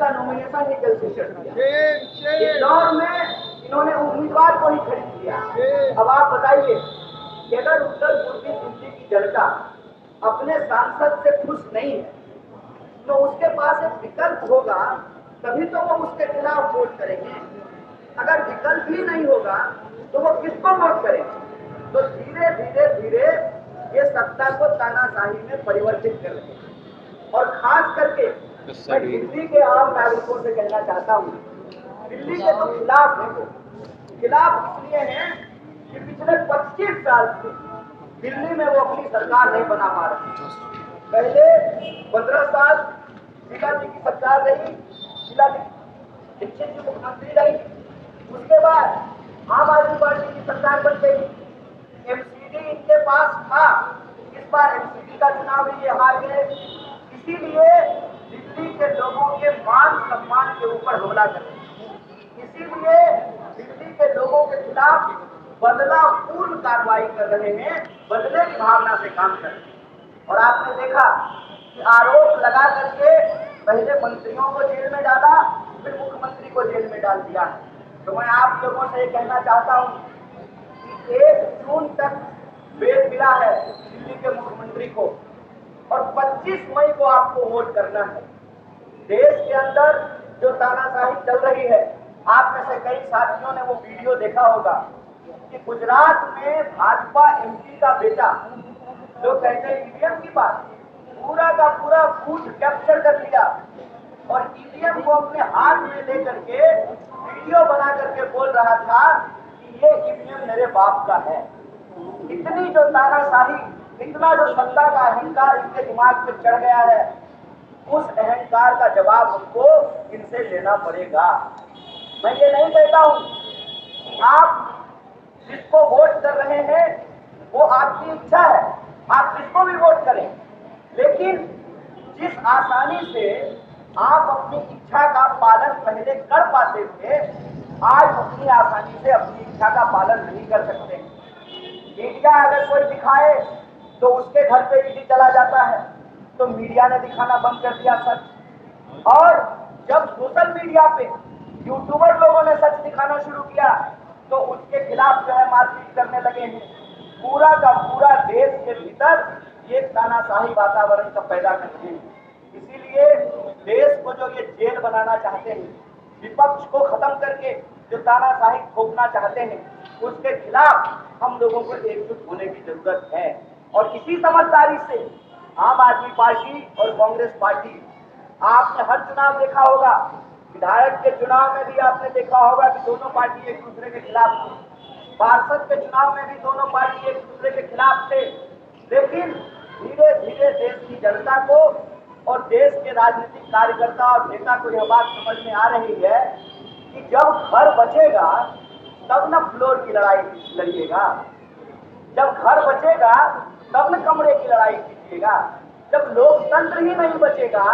का नॉमिनेशन ही जल्द से कर दिया। इस दौर में इन्होंने उम्मीदवार को ही खरीद दिया। अब आप बताइए कि अगर उत्तर पूर्वी दिल्ली की जनता अपने सांसद से खुश नहीं है तो उसके पास एक विकल्प होगा, तभी तो वो उसके खिलाफ वोट करेंगे। अगर विकल्प ही नहीं होगा तो वो किसको वोट करेंगे? तो धीरे धीरे धीरे ये सत्ता को तानाशाही में परिवर्तित कर रहे हैं। और खास करके मैं दिल्ली के आम नागरिकों से कहना चाहता हूँ, दिल्ली के तो खिलाफ है, वो खिलाफ इसलिए हैं कि पिछले 25 साल से दिल्ली में वो अपनी सरकार नहीं बना पा रहे। पहले 15 साल शीला जी की सरकार रही, शीला दीक्षित जी मुख्यमंत्री रही, उसके बाद आम आदमी पार्टी की सरकार बन गई, एमसीडी इनके पास था, इस बार एमसीडी का चुनाव ही ये हार गए। इसीलिए दिल्ली के लोगों के मान सम्मान के ऊपर हमला कर रहे हैं। इसीलिए दिल्ली के लोगों के खिलाफ बदलापूर्ण कार्रवाई कर रहे हैं, बदले की भावना से काम कर रहे हैं। और आपने देखा कि आरोप लगा करके पहले मंत्रियों को जेल में डाला, फिर मुख्यमंत्री को जेल में डाल दिया। तो मैं आप लोगों से कहना चाहता हूं कि 1 जून तक बेल मिला है दिल्ली के मुख्यमंत्री को और 25 मई को आपको वोट करना है। देश के अंदर जो तानाशाही चल रही है, आप में से कई साथियों ने वो वीडियो देखा होगा कि गुजरात में भाजपा एमपी का बेटा जो कहते हैं ईवीएम की बात, पूरा का पूरा बूथ कैप्चर कर लिया और ईवीएम को अपने हाथ में लेकर के वीडियो बना करके बोल रहा था कि ये ईवीएम मेरे बाप का है। इतनी जो तानाशाही, इतना जो सत्ता का अहंकार इनके दिमाग पे चढ़ गया है, उस अहंकार का जवाब हमको इनसे लेना पड़ेगा। मैं ये नहीं कहता हूं कि आप जिसको वोट कर रहे हैं वो आपकी इच्छा है, आप जिसको भी वोट करें, लेकिन जिस आसानी से आप अपनी इच्छा का पालन पहले कर पाते थे, आज उतनी आसानी से अपनी इच्छा का पालन नहीं कर सकते। मीडिया अगर कोई दिखाए तो उसके घर पे ईडी चला जाता है, तो मीडिया ने दिखाना बंद कर दिया सच। और जब सोशल मीडिया पे यूट्यूबर लोगों ने सच दिखाना शुरू किया तो उसके खिलाफ जो है मारपीट करने लगे हैं। पूरा का पूरा देश के भीतर ये तानाशाही वातावरण का पैदा करते हैं। इसीलिए देश को जो ये जेल बनाना चाहते हैं, विपक्ष को खत्म करके जो तानाशाही थोपना चाहते हैं, उसके खिलाफ हम लोगों को एकजुट होने की जरूरत है। और इसी समझदारी से आम आदमी पार्टी और कांग्रेस पार्टी, आपने हर चुनाव देखा होगा, विधायक के चुनाव में भी आपने देखा होगा कि दोनों पार्टी एक दूसरे के खिलाफ थी, पार्षद के चुनाव में भी दोनों पार्टी एक दूसरे के खिलाफ थे। लेकिन धीरे धीरे देश की जनता को और देश के राजनीतिक कार्यकर्ता और नेता को यह बात समझ में आ रही है कि जब घर बचेगा तब न फ्लोर की लड़ाई लड़िएगा, जब घर बचेगा तब न कमरे की लड़ाई कीजिएगा, जब लोकतंत्र ही नहीं बचेगा,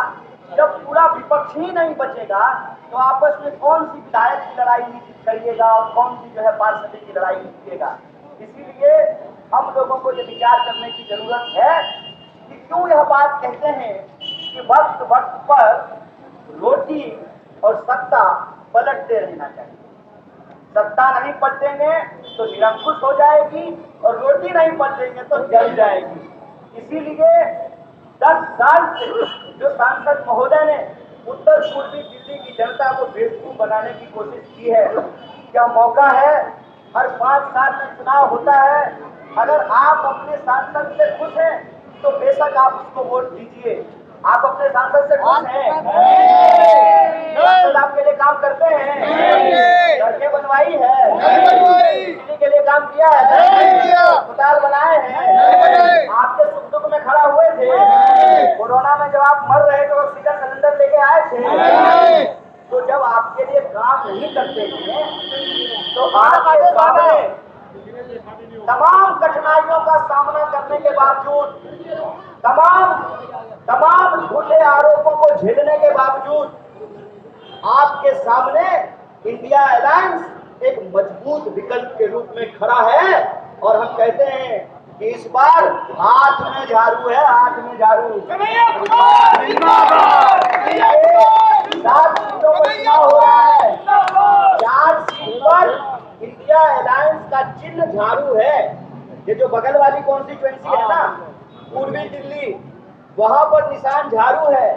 जब पूरा विपक्ष ही नहीं बचेगा, तो आपस में कौन सी विधायक की लड़ाई करिएगा और कौन सी जो है पार्षद की लड़ाई कीजिएगा। इसीलिए हम लोगों को ये विचार करने की जरूरत है कि क्यों यह बात कहते हैं कि वक्त वक्त पर रोटी और सत्ता पलटते रहना चाहिए। सत्ता नहीं पलटेंगे तो निरंकुश हो जाएगी और रोटी नहीं पलटेंगे तो जल जाएगी। इसीलिए 10 साल से जो सांसद महोदय ने उत्तर पूर्वी दिल्ली की जनता को बेवकूफ बनाने की कोशिश की है, क्या मौका है? हर 5 साल में चुनाव होता है। अगर आप अपने सांसद से खुश हैं तो बेशक आप उसको वोट दीजिए। आप अपने सांसद से खुश हैं? सांसद आपके लिए काम करते हैं? सड़कें बनवाई है? बिजली के लिए काम किया है? अस्पताल बनाए हैं? आपके सुख दुख में खड़ा हुए थे? कोरोना में जब आप मर रहे थे ऑक्सीजन सिलेंडर लेके आए थे? तो जब आपके लिए काम नहीं करते हैं तो आपके सामने तमाम कठिनाइयों का सामना करने के बावजूद, तमाम झूठे आरोपों को झेलने के बावजूद आपके सामने इंडिया अलायंस एक मजबूत विकल्प के रूप में खड़ा है। और हम कहते हैं कि इस बार हाथ में झाड़ू है, हाथ में झाड़ू। 7 सीटों पर चुनाव हो रहा है। 4 सीट पर इंडिया अलायंस का चिन्ह झाड़ू है। ये जो बगल वाली कॉन्स्टिट्यूएंसी है ना, पूर्वी दिल्ली, वहां पर निशान झाड़ू है।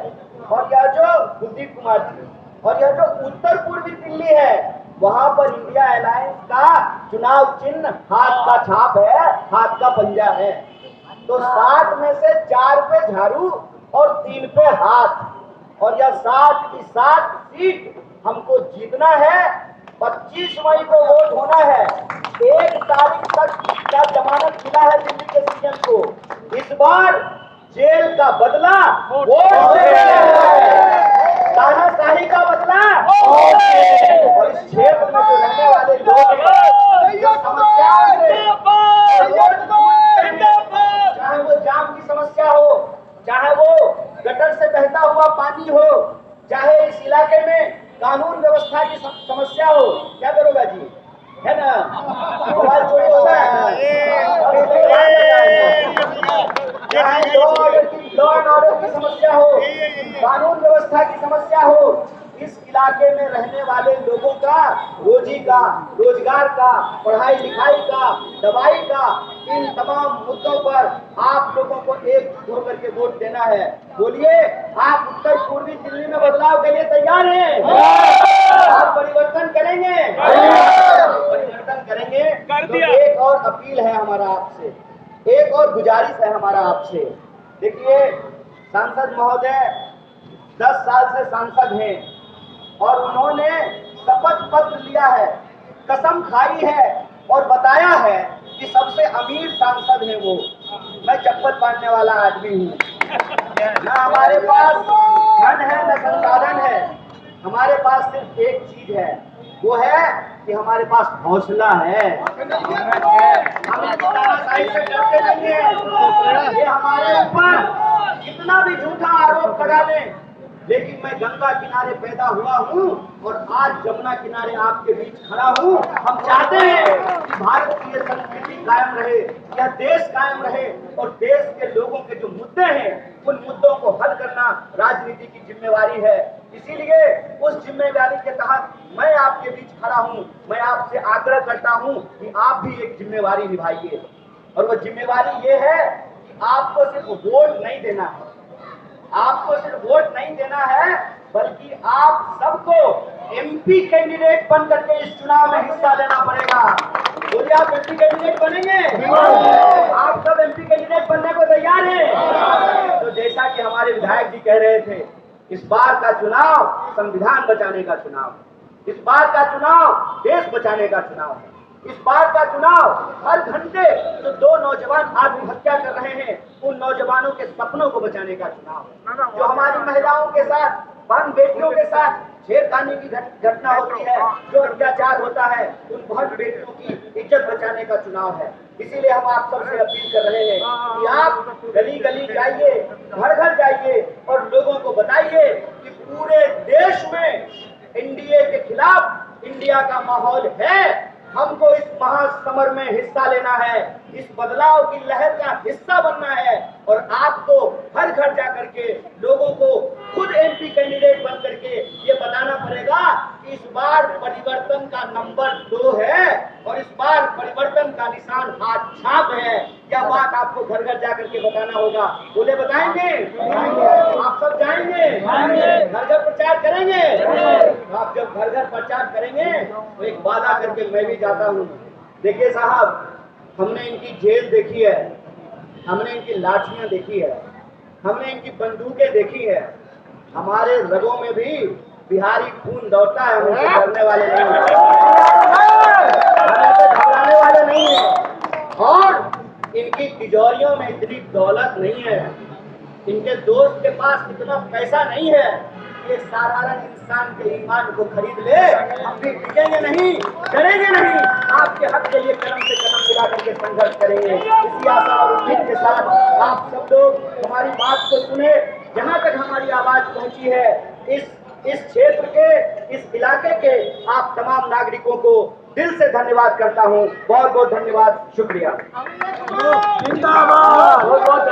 और यह जो कुलदीप कुमार जी, और यह जो उत्तर पूर्वी दिल्ली है, वहां पर इंडिया अलायंस का चुनाव चिन्ह हाथ का छाप है, हाथ का पंजा है। तो 7 में से 4 पे झाड़ू और 3 पे हाथ। और यह 7 की 7 सीट हमको जीतना है। 25 मई को वोट होना है। 1 तारीख तक का जमानत मिला है दिल्ली के सीएम को। इस बार जेल का बदला वोट से है, तानाशाही का बदला। और इस क्षेत्र में जो रहने वाले लोग हैं, जो समस्याओं से, चाहे वो जाम की समस्या हो, चाहे वो गटर से बहता हुआ पानी हो, चाहे इस इलाके में कानून व्यवस्था की समस्या हो, क्या करोगा जी, है ना, मोबाइल चोरी होता है, चाहे लॉ एंड ऑर्डर की समस्या हो, कानून व्यवस्था की समस्या हो, इस इलाके में रहने वाले लोगों का रोजी का, रोजगार का, पढ़ाई लिखाई का, दवाई का, इन तमाम मुद्दों पर आप लोगों को एकजुट होकर के वोट देना है। बोलिए, आप उत्तर पूर्वी दिल्ली में बदलाव के लिए तैयार हैं? आप परिवर्तन करेंगे? परिवर्तन करेंगे। तो एक और अपील है हमारा आपसे, एक और गुजारिश है हमारा आपसे। देखिए, सांसद महोदय 10 साल से सांसद हैं और उन्होंने शपथ पत्र लिया है, कसम खाई है और बताया है कि सबसे अमीर सांसद है वो। मैं चप्पल बांधने वाला आदमी हूँ, ना हमारे पास धन है न संसाधन है, हमारे पास सिर्फ एक चीज है, वो है कि हमारे पास हौसला है। हम तानाशाही से डरते नहीं हैं। ये हमारे ऊपर कितना भी झूठा आरोप लगा लें, लेकिन मैं गंगा किनारे पैदा हुआ हूँ और आज जमुना किनारे आपके बीच खड़ा हूँ। हम चाहते हैं कि भारत की ये संस्कृति कायम रहे, यह देश कायम रहे और देश के लोगों के जो मुद्दे हैं उन मुद्दों को हल करना राजनीति की जिम्मेवारी है। इसीलिए उस जिम्मेवारी के तहत मैं आपके बीच खड़ा हूँ। मैं आपसे आग्रह करता हूँ कि आप भी एक जिम्मेवारी निभाइए, और वो जिम्मेवारी ये है कि आपको सिर्फ वोट नहीं देना है, आपको सिर्फ वोट नहीं देना है, बल्कि आप सबको एमपी कैंडिडेट बन करके इस चुनाव में हिस्सा लेना पड़ेगा। बोलिए, आप एमपी कैंडिडेट बनेंगे? आप सब एमपी कैंडिडेट बनने को तैयार हैं? तो जैसा कि हमारे विधायक जी कह रहे थे, इस बार का चुनाव संविधान बचाने का चुनाव है। इस बार का चुनाव देश बचाने का चुनाव है। इस बार का चुनाव हर घंटे जो 2 नौजवान आत्महत्या कर रहे हैं, उन नौजवानों के सपनों को बचाने का चुनाव है। जो हमारी महिलाओं के साथ, बहन बेटियों के साथ छेड़खानी की घटना होती है, जो अत्याचार होता है, उन बहन बेटियों की इज्जत बचाने का चुनाव है। इसीलिए हम आप सबसे अपील कर रहे हैं कि आप गली गली जाइए, घर घर जाइए और लोगों को बताइए कि पूरे देश में एनडीए के खिलाफ इंडिया का माहौल है। हमको इस महासमर में हिस्सा लेना है, इस बदलाव की लहर का हिस्सा बनना है, और आपको हर घर जाकर के लोगों को खुद एमपी कैंडिडेट बन करके ये बताना पड़ेगा कि इस बार परिवर्तन का नंबर 2 है और इस बार परिवर्तन का निशान हाथ छाप है। यह बात आपको घर घर जाकर के बताना होगा। बोले, बताएंगे? आप सब जाएंगे, घर घर प्रचार करेंगे? आप जब घर घर प्रचार करेंगे तो एक वादा करके मैं भी जाता हूँ। देखिए साहब, हमने इनकी जेल देखी है, हमने इनकी लाठियां देखी है, हमने इनकी बंदूकें देखी है। हमारे रगों में भी बिहारी खून दौड़ता है। हम इनसे डरने वाले नहीं हैं, हम इनसे घबराने वाले नहीं हैं। और इनकी तिजोरियों में इतनी दौलत नहीं है, इनके दोस्त के पास इतना पैसा नहीं है कि एक साधारण इंसान के ईमान को खरीद ले। हम भी टिकेंगे नहीं, डरेंगे नहीं, आपके हक के लिए कदम से कदम मिला करके संघर्ष करेंगे। इसी आशा और उम्मीद के साथ आप सब लोग हमारी बात को सुने। जहाँ तक हमारी आवाज पहुंची है, इस क्षेत्र के, इस इलाके के आप तमाम नागरिकों को दिल से धन्यवाद करता हूँ। बहुत बहुत धन्यवाद, शुक्रिया। जिंदाबाद। बहुत बहुत